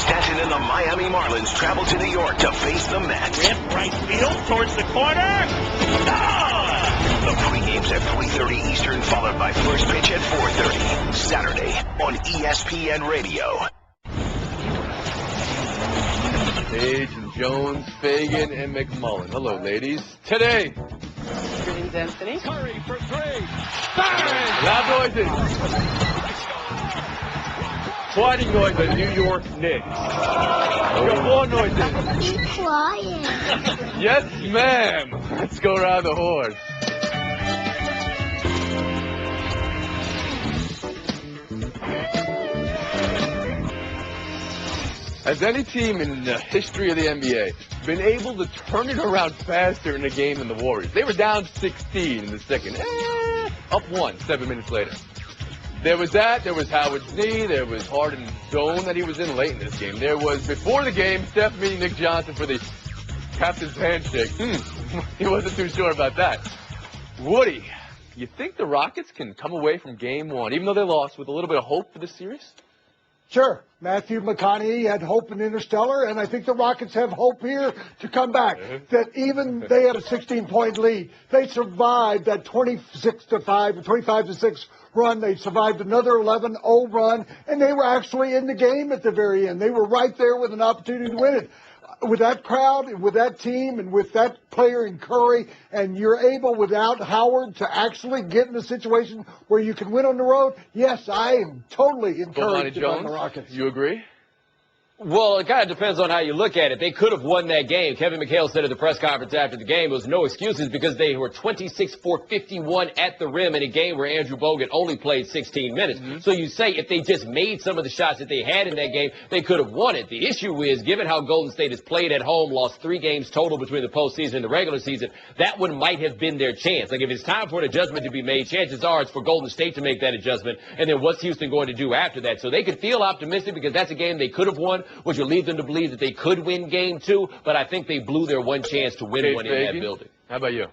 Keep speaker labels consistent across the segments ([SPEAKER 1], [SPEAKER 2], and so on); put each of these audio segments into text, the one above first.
[SPEAKER 1] Stanton and the Miami Marlins travel to New York to face the Mets.
[SPEAKER 2] Rip right field towards the corner.
[SPEAKER 1] The pregame's at 3:30 Eastern, followed by first pitch at 4:30. Saturday on ESPN Radio.
[SPEAKER 3] Page and Jones, Fagan, and McMullen. Hello, ladies. Today.
[SPEAKER 4] Greetings, Anthony.
[SPEAKER 2] Curry for three.
[SPEAKER 3] Bang! Loud noises. Fighting noise, the New York Knicks. Got more noises.
[SPEAKER 5] Be quiet.
[SPEAKER 3] Yes, ma'am. Let's go around the horn. Has any team in the history of the NBA been able to turn it around faster in a game than the Warriors? They were down 16 in the second. Up 1, 7 minutes later. There was that. There was Howard's knee. There was Harden's zone that he was in late in this game. There was, before the game, Steph meeting Nick Johnson for the captain's handshake. He wasn't too sure about that. Woody, you think the Rockets can come away from game 1, even though they lost, with a little bit of hope for this series?
[SPEAKER 6] Sure. Matthew McConaughey had hope in Interstellar, and I think the Rockets have hope here to come back. That even they had a 16-point lead. They survived that 26-5, 25-6 run. They survived another 11-0 run, and they were actually in the game at the very end. They were right there with an opportunity to win it. With that crowd, with that team, and with that player in Curry, and you're able, without Howard, to actually get in a situation where you can win on the road, yes, I am totally encouraged about the Rockets.
[SPEAKER 3] You agree?
[SPEAKER 7] Well, it kind of depends on how you look at it. They could have won that game. Kevin McHale said at the press conference after the game, it was no excuses because they were 26 for 51 at the rim in a game where Andrew Bogut only played 16 minutes. So you say if they just made some of the shots that they had in that game, they could have won it. The issue is, given how Golden State has played at home, lost 3 games total between the postseason and the regular season, that one might have been their chance. Like, if it's time for an adjustment to be made, chances are it's for Golden State to make that adjustment. And then what's Houston going to do after that? So they could feel optimistic because that's a game they could have won, which will lead them to believe that they could win game 2, but I think they blew their one chance to win one in that building.
[SPEAKER 3] How about you?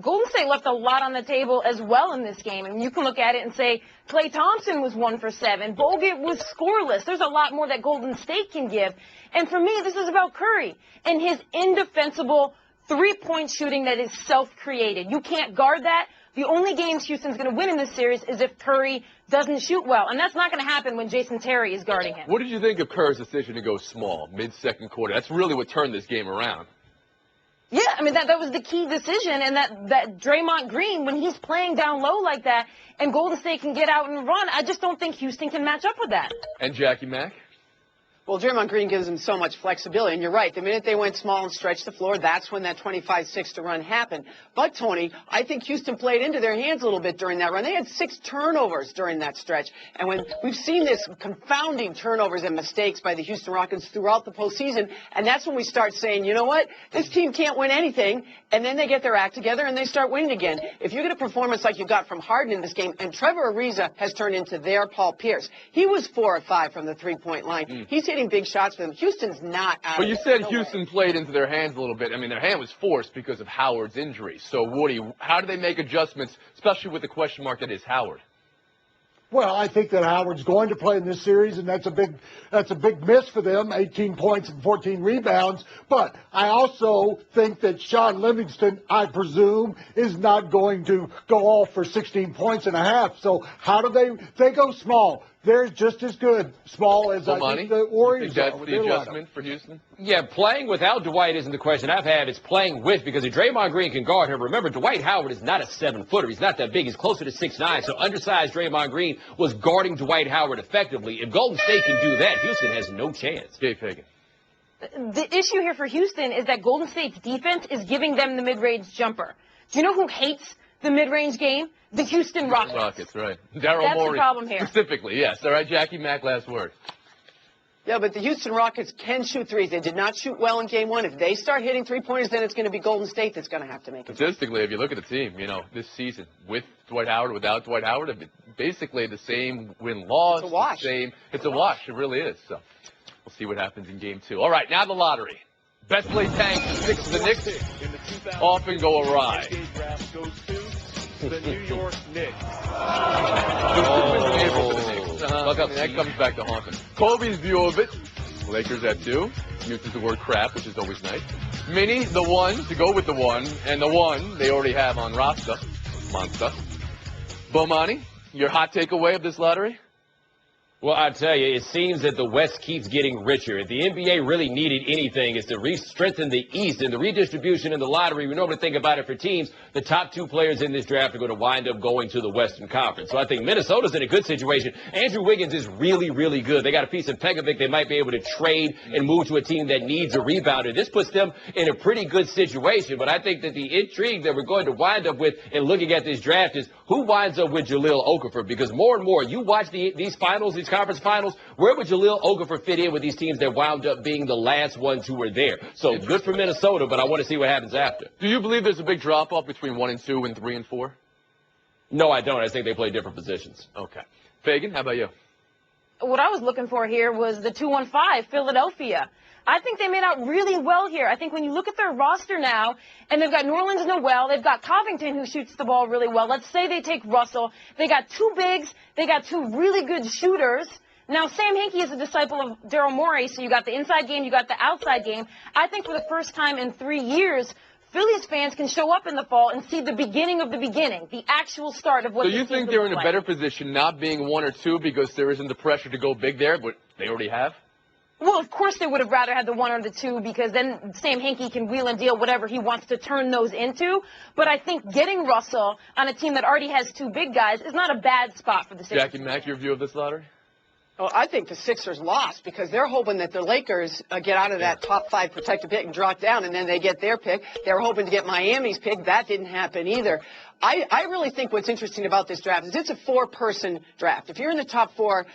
[SPEAKER 8] Golden State left a lot on the table as well in this game. I mean, you can look at it and say Klay Thompson was 1 for 7. Bogut was scoreless. There's a lot more that Golden State can give. And for me, this is about Curry and his indefensible three-point shooting that is self-created. You can't guard that. The only games Houston's going to win in this series is if Curry doesn't shoot well. And that's not going to happen when Jason Terry is guarding him.
[SPEAKER 3] What did you think of Kerr's decision to go small, mid-second quarter? That's really what turned this game around.
[SPEAKER 8] Yeah, I mean, that was the key decision. And that Draymond Green, when he's playing down low like that and Golden State can get out and run, I just don't think Houston can match up with that.
[SPEAKER 3] And Jackie Mack?
[SPEAKER 4] Well, Draymond Green gives them so much flexibility. And you're right. The minute they went small and stretched the floor, that's when that 25-6 to run happened. But, Tony, I think Houston played into their hands a little bit during that run. They had 6 turnovers during that stretch. And when we've seen this confounding turnovers and mistakes by the Houston Rockets throughout the postseason, and that's when we start saying, you know what, this team can't win anything. And then they get their act together and they start winning again. If you get a performance like you got from Harden in this game, and Trevor Ariza has turned into their Paul Pierce. He was 4 of 5 from the three-point line. He's hitting big shots for them. Houston's not out.
[SPEAKER 3] But you said Houston played into their hands a little bit. I mean, their hand was forced because of Howard's injury. So, Woody, how do they make adjustments, especially with the question mark that is Howard?
[SPEAKER 6] Well, I think that Howard's going to play in this series, and that's a big miss for them, 18 points and 14 rebounds. But I also think that Sean Livingston, I presume, is not going to go off for 16 points and a half. So how do they go small? They're just as good small as I think the Warriors are.
[SPEAKER 3] That's the adjustment for Houston?
[SPEAKER 7] Yeah, playing without Dwight isn't the question I've had. It's playing with, because if Draymond Green can guard him, remember, Dwight Howard is not a 7-footer. He's not that big. He's closer to 6'9". So undersized Draymond Green was guarding Dwight Howard effectively. If Golden State can do that, Houston has no chance.
[SPEAKER 3] Dave Fagan.
[SPEAKER 8] The issue here for Houston is that Golden State's defense is giving them the mid-range jumper. Do you know who hates the mid-range game? The Houston Rockets.
[SPEAKER 3] Rockets, right. Daryl
[SPEAKER 8] That's
[SPEAKER 3] Morey.
[SPEAKER 8] the problem here.
[SPEAKER 3] Specifically, yes. All right, Jackie Mack, last word.
[SPEAKER 4] Yeah, but the Houston Rockets can shoot threes. They did not shoot well in game 1. If they start hitting three-pointers, then it's going to be Golden State that's going to have to make it.
[SPEAKER 3] Statistically, if you look at the team, this season, with Dwight Howard, without Dwight Howard, basically the same win-loss.
[SPEAKER 4] It's a wash.
[SPEAKER 3] It's a wash. It really is. So we'll see what happens in game 2. All right, now the lottery. Best laid tank, 6 of the Knicks often go awry.
[SPEAKER 2] The New York Knicks.
[SPEAKER 3] That comes back to haunt them. Kobe's view of it, Lakers at 2. Uses the word crap, which is always nice. Mini, the 1 to go with the 1, and the 1 they already have on roster. Monster. Bomani, your hot takeaway of this lottery?
[SPEAKER 7] Well, I tell you, it seems that the West keeps getting richer. If the NBA really needed anything, it's to strengthen the East and the redistribution in the lottery. We normally think about it for teams. The top 2 players in this draft are going to wind up going to the Western Conference. So I think Minnesota's in a good situation. Andrew Wiggins is really, really good. They got a piece of Pekovic they might be able to trade and move to a team that needs a rebounder. This puts them in a pretty good situation. But I think that the intrigue that we're going to wind up with in looking at this draft is who winds up with Jahlil Okafor. Because more and more, you watch these finals, these conference finals, where would Jahlil Okafor fit in with these teams that wound up being the last ones who were there? So good for Minnesota, but I want to see what happens after.
[SPEAKER 3] Do you believe there's a big drop-off between 1 and 2 and 3 and 4?
[SPEAKER 7] No, I don't. I think they play different positions.
[SPEAKER 3] Okay. Fagan, how about you?
[SPEAKER 8] What I was looking for here was the 215, Philadelphia. I think they made out really well here. I think when you look at their roster now, and they've got Norland's Noel, they've got Covington who shoots the ball really well. Let's say they take Russell. They got 2 bigs. They got 2 really good shooters. Now, Sam Hinkie is a disciple of Daryl Morey, so you got the inside game, you got the outside game. I think for the first time in 3 years, Phillies fans can show up in the fall and see the beginning of the beginning, the actual start of what
[SPEAKER 3] So you think they're in a better position not being 1 or 2 because there isn't the pressure to go big there, but they already have?
[SPEAKER 8] Well, of course they would have rather had the 1 or the 2 because then Sam Hinkie can wheel and deal whatever he wants to turn those into. But I think getting Russell on a team that already has 2 big guys is not a bad spot for the Sixers.
[SPEAKER 3] Jackie Mack, your view of this lottery?
[SPEAKER 4] Well, I think the Sixers lost because they're hoping that the Lakers get out of that top 5 protected pick and drop down, and then they get their pick. They were hoping to get Miami's pick. That didn't happen either. I really think what's interesting about this draft is it's a 4-person draft. If you're in the top 4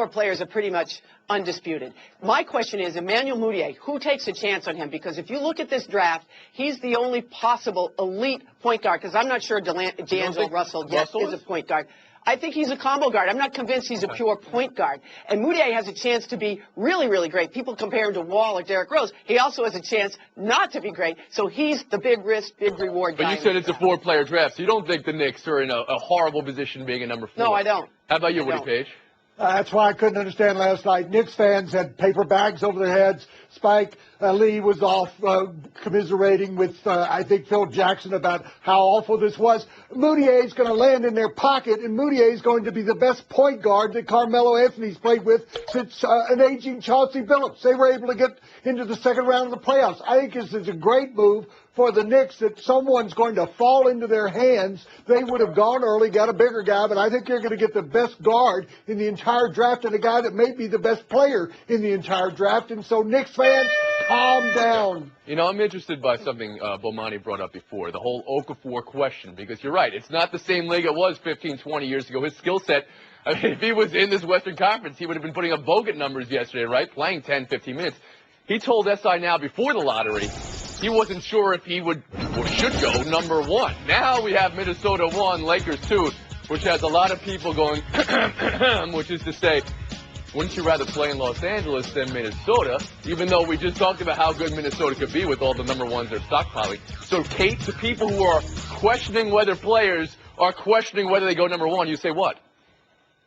[SPEAKER 4] players are pretty much undisputed. My question is, Emmanuel Mudiay, who takes a chance on him? Because if you look at this draft, he's the only possible elite point guard, because I'm not sure D'Angelo Russell yet is a point guard. I think he's a combo guard. I'm not convinced he's a pure point guard. And Mudiay has a chance to be really, really great. People compare him to Wall or Derrick Rose. He also has a chance not to be great. So he's the big risk, big reward guy.
[SPEAKER 3] But you said it's a 4-player draft, so you don't think the Knicks are in a horrible position being a number 4?
[SPEAKER 4] No, I don't.
[SPEAKER 3] How about you, Woody Page?
[SPEAKER 6] That's why I couldn't understand last night. Knicks fans had paper bags over their heads. Spike Lee was off commiserating with, I think, Phil Jackson about how awful this was. Moutier's going to land in their pocket, and Moutier's going to be the best point guard that Carmelo Anthony's played with since an aging Chauncey Billups. They were able to get into the second round of the playoffs. I think this is a great move for the Knicks that someone's going to fall into their hands. They would have gone early, got a bigger guy, but I think you're going to get the best guard in the entire draft and a guy that may be the best player in the entire draft. And so, Knicks fans, calm down.
[SPEAKER 3] You know, I'm interested by something Bomani brought up before, the whole Okafor question, because you're right. It's not the same league it was 15, 20 years ago. His skill set, I mean, if he was in this Western Conference, he would have been putting up Bogut numbers yesterday, right, playing 10, 15 minutes. He told SI Now before the lottery he wasn't sure if he would or should go number 1. Now we have Minnesota 1, Lakers 2, which has a lot of people going, which is to say, wouldn't you rather play in Los Angeles than Minnesota, even though we just talked about how good Minnesota could be with all the number 1s they're stockpiling. So, Kate, to people who are questioning whether players are questioning whether they go number 1, you say what?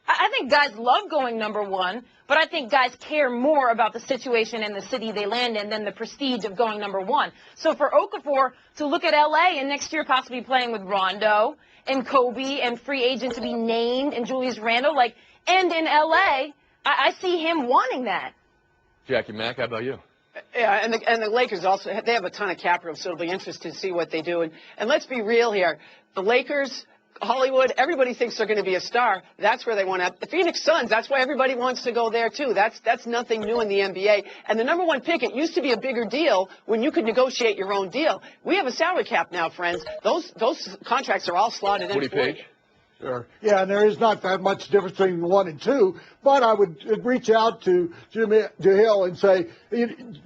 [SPEAKER 8] I think guys love going number 1, but I think guys care more about the situation in the city they land in than the prestige of going number 1. So for Okafor to look at L.A. and next year possibly playing with Rondo and Kobe and free agent to be named and Julius Randle, and in L.A., I see him wanting that.
[SPEAKER 3] Jackie Mack, how about you?
[SPEAKER 4] Yeah, and the Lakers also, they have a ton of cap room, so it'll be interesting to see what they do. And let's be real here. The Lakers, Hollywood, everybody thinks they're going to be a star. That's where they want to. The Phoenix Suns, that's why everybody wants to go there, too. That's nothing new in the NBA. And the number 1 pick, it used to be a bigger deal when you could negotiate your own deal. We have a salary cap now, friends. Those contracts are all slotted in.
[SPEAKER 3] Woody Page?
[SPEAKER 6] Sure. Yeah, and there is not that much difference between 1 and 2, but I would reach out to Jimmy DeHill and say,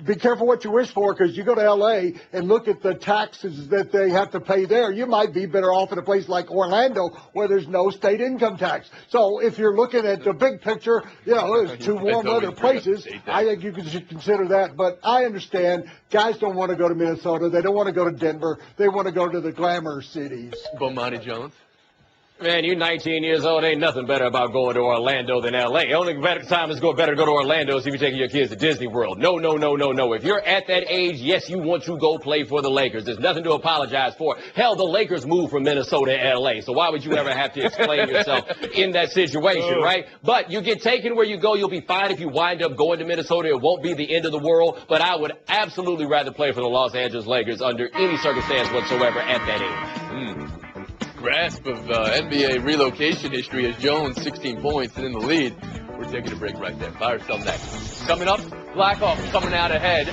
[SPEAKER 6] be careful what you wish for, because you go to L.A. and look at the taxes that they have to pay there. You might be better off in a place like Orlando where there's no state income tax. So if you're looking at the big picture, there's 2 warm other places. I think you should consider that. But I understand guys don't want to go to Minnesota. They don't want to go to Denver. They want to go to the glamour cities.
[SPEAKER 3] Bomani Jones?
[SPEAKER 7] Man, you're 19 years old. Ain't nothing better about going to Orlando than L.A. Only better time is better to go to Orlando is if you're taking your kids to Disney World. No. If you're at that age, yes, you want to go play for the Lakers. There's nothing to apologize for. Hell, the Lakers moved from Minnesota to L.A., so why would you ever have to explain yourself in that situation, right? But you get taken where you go. You'll be fine if you wind up going to Minnesota. It won't be the end of the world, but I would absolutely rather play for the Los Angeles Lakers under any circumstance whatsoever at that age.
[SPEAKER 3] Grasp of NBA relocation history as Jones, 16 points and in the lead. We're taking a break right there. Buy or sell next. Coming up, Blackhawks coming out ahead.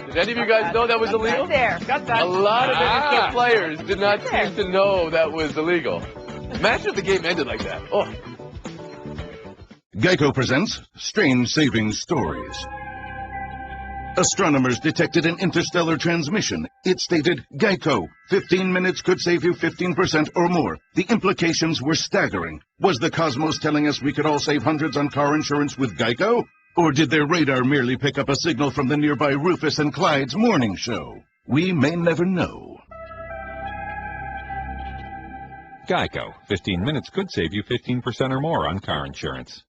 [SPEAKER 3] Did any of you guys know that was illegal?
[SPEAKER 4] Got that.
[SPEAKER 3] A lot of NHL players did not seem to know that was illegal. Imagine if the game ended like that. Oh.
[SPEAKER 5] Geico presents Strange Saving Stories. Astronomers detected an interstellar transmission. It stated, Geico, 15 minutes could save you 15% or more. The implications were staggering. Was the cosmos telling us we could all save hundreds on car insurance with Geico? Or did their radar merely pick up a signal from the nearby Rufus and Clyde's morning show? We may never know.
[SPEAKER 9] Geico. 15 minutes could save you 15% or more on car insurance.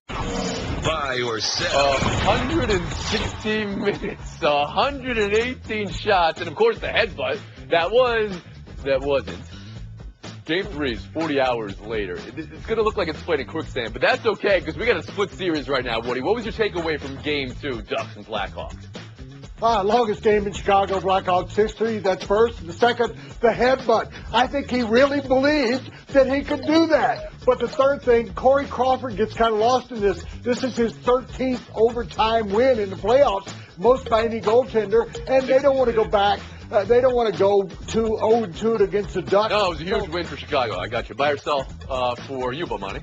[SPEAKER 1] Buy or sell.
[SPEAKER 3] 160 minutes, 118 shots, and of course the headbutt. That wasn't. Game 3 is 40 hours later. It's going to look like it's played in quicksand, but that's okay because we got a split series right now, Woody. What was your takeaway from Game 2, Ducks and Blackhawks?
[SPEAKER 6] Longest game in Chicago Blackhawks history. That's first. The second, the headbutt. I think he really believed that he could do that. But the third thing, Corey Crawford gets kind of lost in this. This is his 13th overtime win in the playoffs, most by any goaltender, and they don't want to go back. They don't want to go 0-2 against the Ducks.
[SPEAKER 3] No, it was a huge win for Chicago. I got you. Buy or sell for you, Bomani.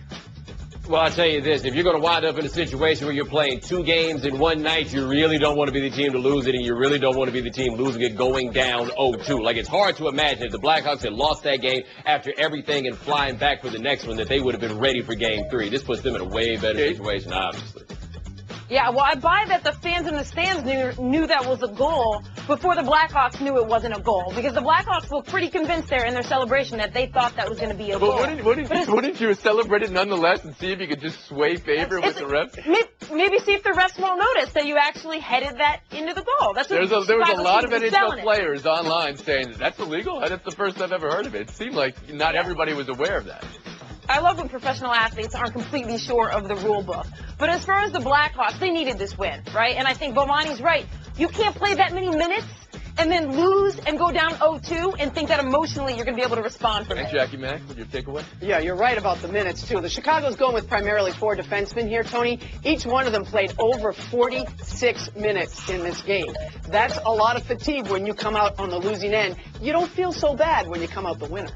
[SPEAKER 7] Well, I'll tell you this. If you're going to wind up in a situation where you're playing 2 games in one night, you really don't want to be the team to lose it, and you really don't want to be the team losing it going down 0-2. Like, it's hard to imagine if the Blackhawks had lost that game after everything and flying back for the next one that they would have been ready for Game 3. This puts them in a way better situation, obviously.
[SPEAKER 8] Yeah, well, I buy that the fans in the stands knew that was a goal before the Blackhawks knew it wasn't a goal, because the Blackhawks were pretty convinced there in their celebration that they thought that was going to be a goal.
[SPEAKER 3] Wouldn't you celebrate it nonetheless and see if you could just sway favor with the refs?
[SPEAKER 8] Maybe see if the refs won't notice that you actually headed that into the goal. That's what
[SPEAKER 3] there was a lot of NHL players online saying that's illegal. That's the first I've ever heard of it. It seemed like not everybody was aware of that.
[SPEAKER 8] I love when professional athletes aren't completely sure of the rule book. But as far as the Blackhawks, they needed this win, right? And I think Bomani's right. You can't play that many minutes and then lose and go down 0-2 and think that emotionally you're going to be able to respond from it.
[SPEAKER 3] And Jackie Mack, what's your takeaway?
[SPEAKER 4] Yeah, you're right about the minutes, too. The Chicago's going with primarily 4 defensemen here, Tony. Each one of them played over 46 minutes in this game. That's a lot of fatigue when you come out on the losing end. You don't feel so bad when you come out the winner.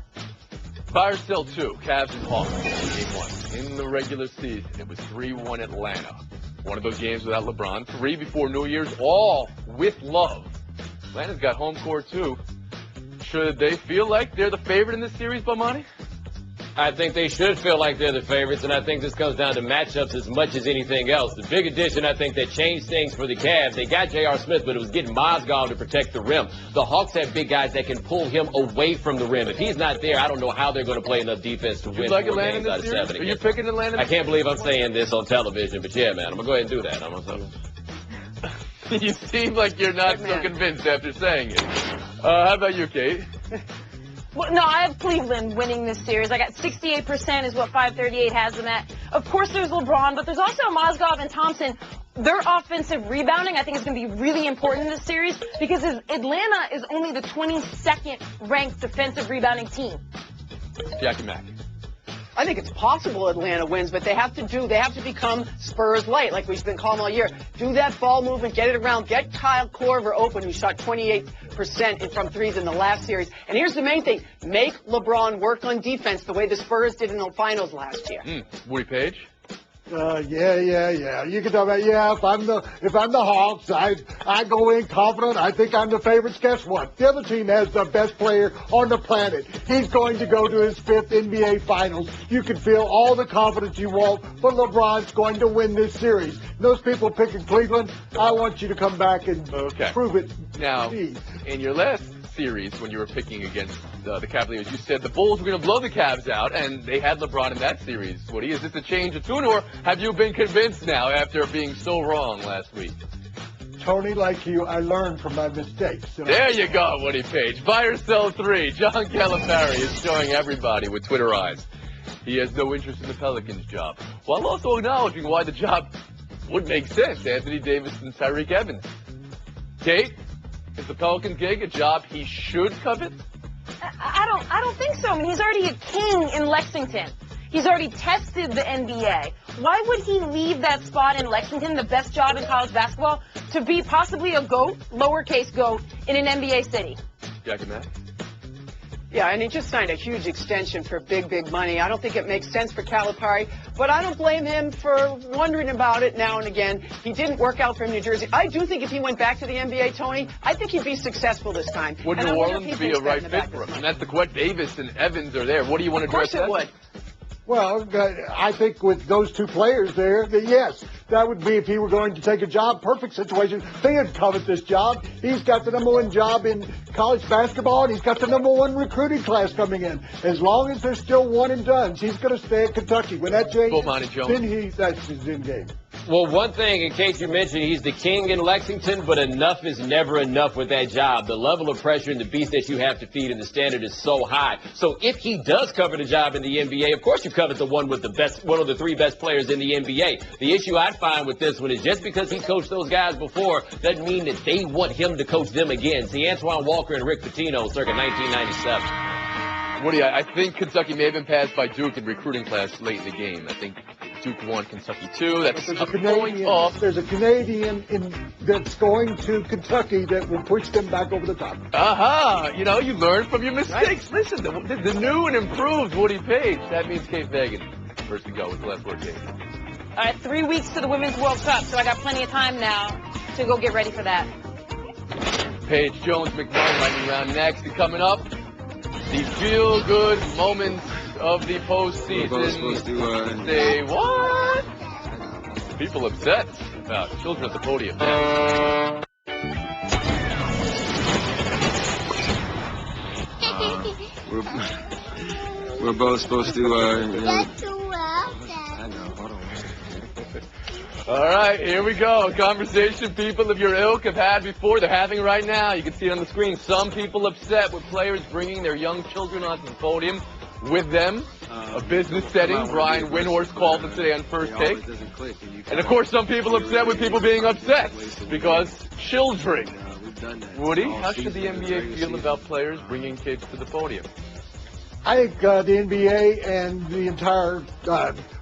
[SPEAKER 3] Buy or sell 2, Cavs and Hawks, Game 1. In the regular season, it was 3-1 Atlanta. One of those games without LeBron. 3 before New Year's, all with love. Atlanta's got home court, too. Should they feel like they're the favorite in this series, Bomani?
[SPEAKER 7] I think they should feel like they're the favorites, and I think this comes down to matchups as much as anything else. The big addition, I think, that changed things for the Cavs, they got J.R. Smith, but it was getting Mozgov to protect the rim. The Hawks have big guys that can pull him away from the rim. If he's not there, I don't know how they're going to play enough defense to win 4 games out of 7.
[SPEAKER 3] Are you picking Atlanta?
[SPEAKER 7] I can't believe I'm saying this on television, but yeah, man, I'm going to go ahead and do that.
[SPEAKER 3] You seem like you're not so convinced after saying it. How about you, Kate?
[SPEAKER 8] Well, no, I have Cleveland winning this series. I got 68% is what 538 has them at. Of course, there's LeBron, but there's also Mozgov and Thompson. Their offensive rebounding, I think, is going to be really important in this series because Atlanta is only the 22nd ranked defensive rebounding team.
[SPEAKER 3] Jackie Mack.
[SPEAKER 4] I think it's possible Atlanta wins, but they have to become Spurs light, like we've been calling all year. Do that ball movement, get it around, get Kyle Korver open, who shot 28% from threes in the last series. And here's the main thing: make LeBron work on defense the way the Spurs did in the finals last year.
[SPEAKER 3] Woody Page.
[SPEAKER 6] Yeah. You can talk about, if I'm the Hawks, I go in confident. I think I'm the favorites. Guess what? The other team has the best player on the planet. He's going to go to his 5th NBA Finals. You can feel all the confidence you want, but LeBron's going to win this series. Those people picking Cleveland, I want you to come back and prove it.
[SPEAKER 3] Now, in your last series when you were picking against the Cavaliers. You said the Bulls were going to blow the Cavs out, and they had LeBron in that series. Woody, is this a change of tune, or have you been convinced now after being so wrong last week?
[SPEAKER 6] Tony, like you, I learned from my mistakes.
[SPEAKER 3] There you go, Woody Page. Buy or sell 3. John Calipari is showing everybody with Twitter eyes he has no interest in the Pelicans job, while also acknowledging why the job would make sense. Anthony Davis and Tyreek Evans. Kate, is the Pelicans gig a job he should covet?
[SPEAKER 8] I don't think so. I mean, he's already a king in Lexington. He's already tested the NBA. Why would he leave that spot in Lexington, the best job in college basketball, to be possibly a GOAT, lowercase GOAT, in an NBA city?
[SPEAKER 3] Jackie Mack?
[SPEAKER 4] Yeah, and he just signed a huge extension for big, big money. I don't think it makes sense for Calipari, but I don't blame him for wondering about it now and again. He didn't work out for New Jersey. I do think if he went back to the NBA, Tony, I think he'd be successful this time.
[SPEAKER 3] Would New Orleans be a right fit for him? And that's the question. Davis and Evans are there. What do you want to address?
[SPEAKER 4] Of course it would.
[SPEAKER 6] Well, I think with those two players there, that yes, that would be if he were going to take a job, perfect situation. They would covet this job. He's got the #1 job in college basketball, and he's got the #1 recruiting class coming in. As long as they're still one and done, he's going to stay at Kentucky. When that changes, then that's his end game.
[SPEAKER 7] Well, one thing, in case you mentioned, he's the king in Lexington, but enough is never enough with that job. The level of pressure and the beast that you have to feed and the standard is so high. So if he does cover the job in the NBA, of course you cover the one with the best, one of the 3 best players in the NBA. The issue I find with this one is just because he coached those guys before doesn't mean that they want him to coach them again. See, Antoine Walker and Rick Pitino circa 1997.
[SPEAKER 3] Woody, I think Kentucky may have been passed by Duke in recruiting class late in the game. I think Duke won, Kentucky 2. That's going off.
[SPEAKER 6] There's a Canadian that's going to Kentucky that will push them back over the top.
[SPEAKER 3] Aha! You know, you learn from your mistakes. Right. Listen, the new and improved Woody Page. That means Kate Fagan. First to go with the last word, Kate.
[SPEAKER 8] All right, 3 weeks to the Women's World Cup, so I got plenty of time now to go get ready for that.
[SPEAKER 3] Paige Jones McMahon lightning round next. And coming up, the feel-good moments of the postseason. Say what? People upset about children at the podium.
[SPEAKER 10] We're both supposed to,
[SPEAKER 3] I know, hold on. All right, here we go. A conversation people of your ilk have had before. They're having right now. You can see it on the screen. Some people upset with players bringing their young children onto the podium with them. A business setting. Brian Windhorst called it today on First Take. And, of course, some people upset with people being upset because children. Woody, how should the NBA feel about players bringing kids to the podium?
[SPEAKER 6] I think the NBA and the entire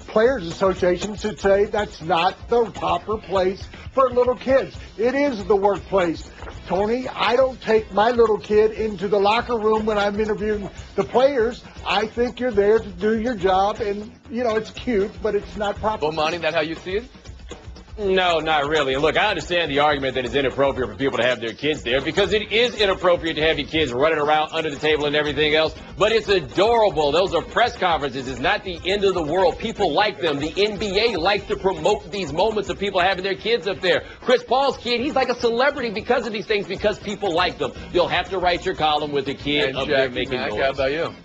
[SPEAKER 6] Players Association should say that's not the proper place for little kids. It is the workplace. Tony, I don't take my little kid into the locker room when I'm interviewing the players. I think you're there to do your job, and, you know, it's cute, but it's not proper.
[SPEAKER 3] Bomani, that how you see it?
[SPEAKER 7] No, not really. And look, I understand the argument that it's inappropriate for people to have their kids there because it is inappropriate to have your kids running around under the table and everything else. But it's adorable. Those are press conferences. It's not the end of the world. People like them. The NBA likes to promote these moments of people having their kids up there. Chris Paul's kid, he's like a celebrity because of these things, because people like them. You'll have to write your column with a kid up there making noise.
[SPEAKER 3] How about you?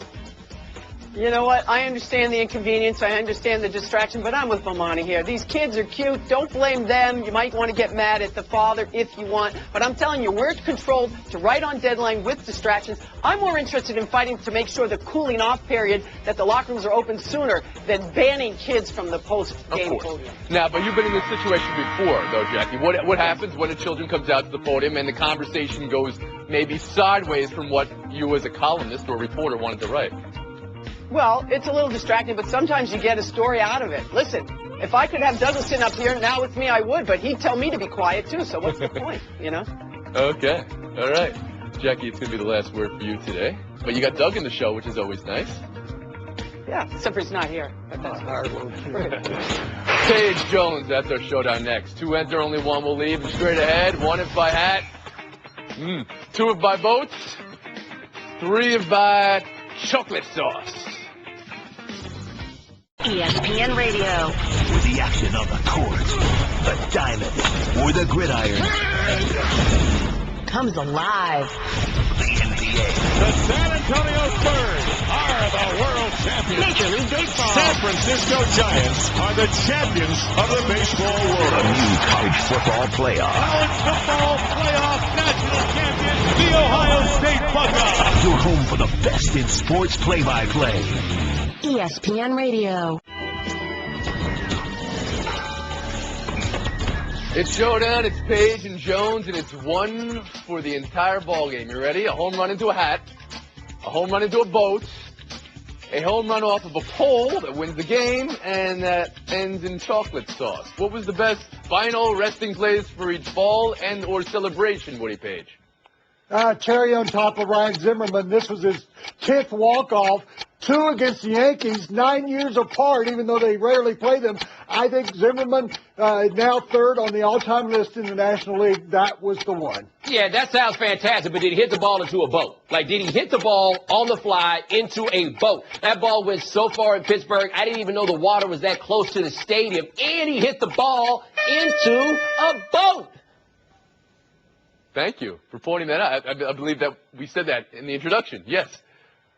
[SPEAKER 4] You know what? I understand the inconvenience. I understand the distraction, but I'm with Bomani here. These kids are cute. Don't blame them. You might want to get mad at the father if you want. But I'm telling you, we're controlled to right on deadline with distractions. I'm more interested in fighting to make sure the cooling off period, that the locker rooms are open sooner than banning kids from the post-game podium.
[SPEAKER 3] Now, but you've been in this situation before, though, Jackie. What happens when a children comes out to the podium and the conversation goes maybe sideways from what you as a columnist or reporter wanted to write?
[SPEAKER 4] Well, it's a little distracting, but sometimes you get a story out of it. Listen, if I could have Douglas sitting up here now with me, I would, but he'd tell me to be quiet, too, so what's the point, you know?
[SPEAKER 3] Okay. All right. Jackie, it's going to be the last word for you today. But you got Doug in the show, which is always nice.
[SPEAKER 4] Yeah, except for he's not here. But that's hard.
[SPEAKER 3] Paige Jones, that's our showdown next. 2 enter, only 1 will leave. And straight ahead, 1 if by hat. 2 if by boats. 3 if by chocolate sauce.
[SPEAKER 11] ESPN Radio.
[SPEAKER 1] With the action on the court, the diamond, or the gridiron.
[SPEAKER 11] Comes alive.
[SPEAKER 1] The NBA NBA.
[SPEAKER 2] The San Antonio Spurs are the world champions.
[SPEAKER 11] Major League Baseball.
[SPEAKER 2] San Francisco Giants are the champions of the baseball world.
[SPEAKER 1] The new college football playoff.
[SPEAKER 2] College football playoff national champion, the Ohio State Buckeyes.
[SPEAKER 1] You're home for the best in sports play-by-play.
[SPEAKER 11] ESPN Radio.
[SPEAKER 3] It's showdown, it's Page and Jones, and it's one for the entire ballgame. You ready? A home run into a hat, a home run into a boat, a home run off of a pole that wins the game, and that ends in chocolate sauce. What was the best final resting place for each ball and or celebration, Woody Page?
[SPEAKER 6] Cherry on top of Ryan Zimmerman. This was his 10th walk-off. 2 against the Yankees, 9 years apart, even though they rarely play them. I think Zimmerman, now third on the all-time list in the National League. That was the one.
[SPEAKER 7] Yeah, that sounds fantastic, but did he hit the ball into a boat? Like, did he hit the ball on the fly into a boat? That ball went so far in Pittsburgh, I didn't even know the water was that close to the stadium, and he hit the ball into a boat.
[SPEAKER 3] Thank you for pointing that out. I believe that we said that in the introduction. Yes.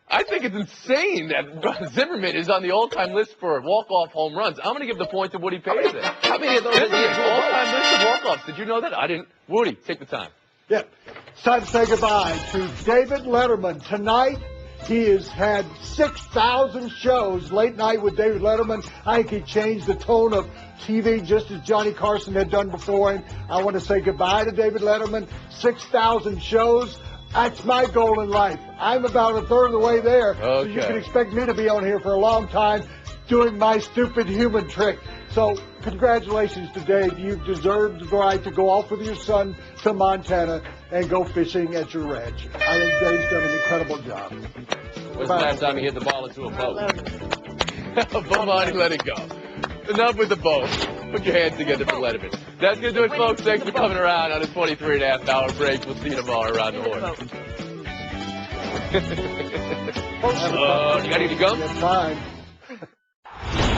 [SPEAKER 3] I think it's insane that Zimmerman is on the all-time list for walk-off home runs. I'm going to give the point to Woody Page then.
[SPEAKER 7] How many of those
[SPEAKER 3] This is
[SPEAKER 7] did he
[SPEAKER 3] the
[SPEAKER 7] hit?
[SPEAKER 3] all-time list of walk-offs. Did you know that? I didn't. Woody, take the time.
[SPEAKER 6] Yeah. It's time to say goodbye to David Letterman. Tonight, he has had 6,000 shows, late night with David Letterman. I think he changed the tone of TV just as Johnny Carson had done before him. I want to say goodbye to David Letterman. 6,000 shows. That's my goal in life. I'm about a third of the way there. So you can expect me to be on here for a long time doing my stupid human trick. So congratulations to Dave. You deserve the right to go off with your son to Montana and go fishing at your ranch. I think Dave's done an incredible job.
[SPEAKER 7] When's the last time he hit the ball into a boat?
[SPEAKER 3] Bye-bye, let it go. Enough with the boat. Put your hands together for Letterman. That's going to do it, folks. Thanks for coming around on a 23.5-hour break. We'll see you tomorrow around the horn. You got to go?
[SPEAKER 6] Fine.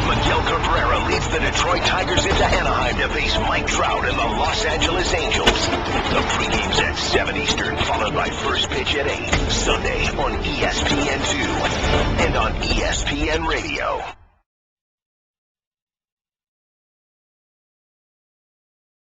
[SPEAKER 1] Miguel Cabrera leads the Detroit Tigers into Anaheim to face Mike Trout and the Los Angeles Angels. The pregame's at 7 Eastern, followed by first pitch at 8. Sunday on ESPN2 and on ESPN Radio.